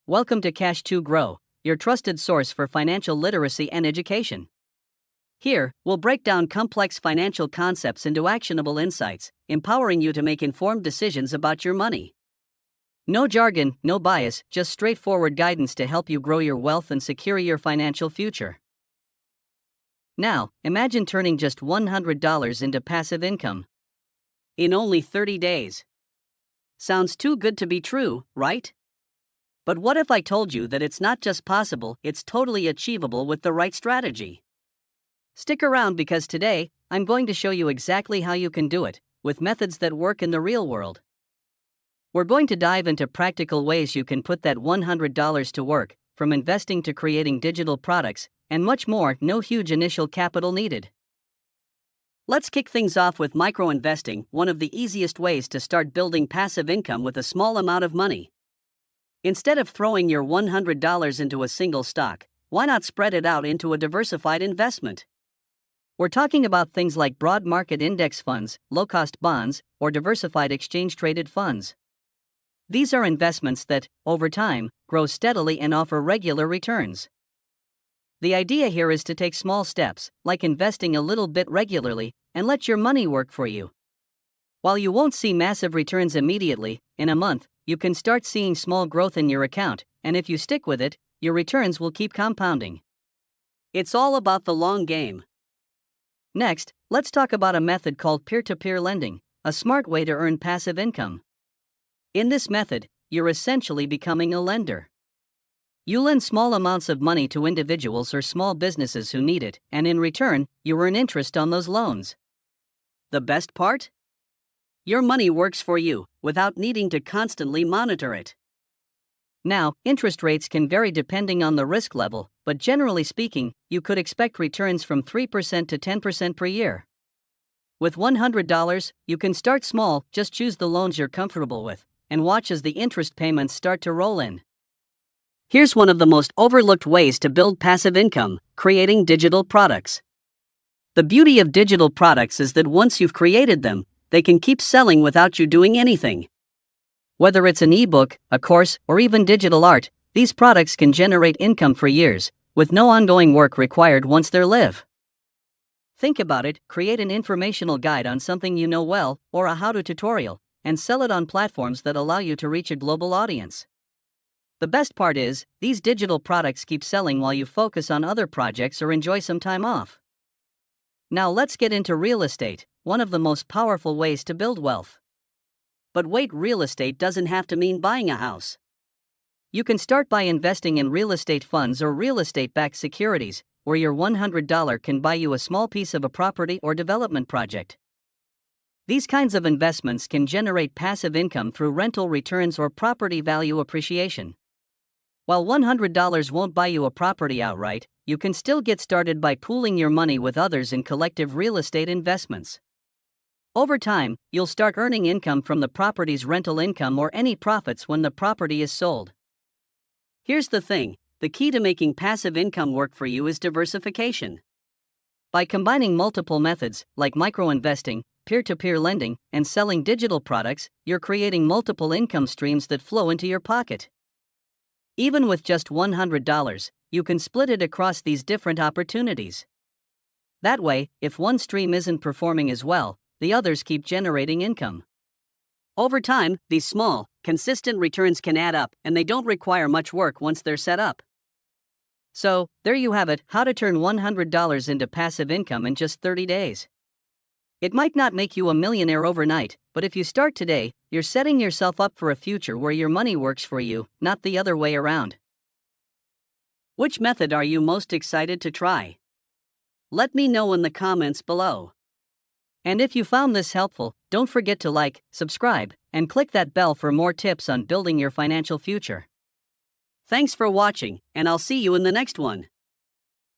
Welcome to Cash to Grow, your trusted source for financial literacy and education. Here, we'll break down complex financial concepts into actionable insights, empowering you to make informed decisions about your money. No jargon, no bias, just straightforward guidance to help you grow your wealth and secure your financial future. Now, imagine turning just $100 into passive income in only 30 days. Sounds too good to be true, right? But what if I told you that it's not just possible, it's totally achievable with the right strategy? Stick around because today, I'm going to show you exactly how you can do it, with methods that work in the real world. We're going to dive into practical ways you can put that $100 to work, from investing to creating digital products, and much more, no huge initial capital needed. Let's kick things off with micro-investing, one of the easiest ways to start building passive income with a small amount of money. Instead of throwing your $100 into a single stock, why not spread it out into a diversified investment? We're talking about things like broad market index funds, low-cost bonds, or diversified exchange-traded funds. These are investments that, over time, grow steadily and offer regular returns. The idea here is to take small steps, like investing a little bit regularly, and let your money work for you. While you won't see massive returns immediately, in a month, you can start seeing small growth in your account, and if you stick with it, your returns will keep compounding. It's all about the long game. Next, let's talk about a method called peer-to-peer lending, a smart way to earn passive income. In this method, you're essentially becoming a lender. You lend small amounts of money to individuals or small businesses who need it, and in return, you earn interest on those loans. The best part? Your money works for you, without needing to constantly monitor it. Now, interest rates can vary depending on the risk level, but generally speaking, you could expect returns from 3% to 10% per year. With $100, you can start small, just choose the loans you're comfortable with, and watch as the interest payments start to roll in. Here's one of the most overlooked ways to build passive income: creating digital products. The beauty of digital products is that once you've created them, they can keep selling without you doing anything. Whether it's an ebook, a course, or even digital art, these products can generate income for years, with no ongoing work required once they're live. Think about it: create an informational guide on something you know well, or a how-to tutorial, and sell it on platforms that allow you to reach a global audience. The best part is, these digital products keep selling while you focus on other projects or enjoy some time off. Now let's get into real estate, one of the most powerful ways to build wealth. But wait, real estate doesn't have to mean buying a house. You can start by investing in real estate funds or real estate-backed securities, where your $100 can buy you a small piece of a property or development project. These kinds of investments can generate passive income through rental returns or property value appreciation. While $100 won't buy you a property outright, you can still get started by pooling your money with others in collective real estate investments. Over time, you'll start earning income from the property's rental income or any profits when the property is sold. Here's the thing: the key to making passive income work for you is diversification. By combining multiple methods, like micro-investing, peer-to-peer lending, and selling digital products, you're creating multiple income streams that flow into your pocket. Even with just $100, you can split it across these different opportunities. That way, if one stream isn't performing as well, the others keep generating income. Over time, these small, consistent returns can add up, and they don't require much work once they're set up. So, there you have it: how to turn $100 into passive income in just 30 days. It might not make you a millionaire overnight, but if you start today, you're setting yourself up for a future where your money works for you, not the other way around. Which method are you most excited to try? Let me know in the comments below. And if you found this helpful, don't forget to like, subscribe, and click that bell for more tips on building your financial future. Thanks for watching, and I'll see you in the next one.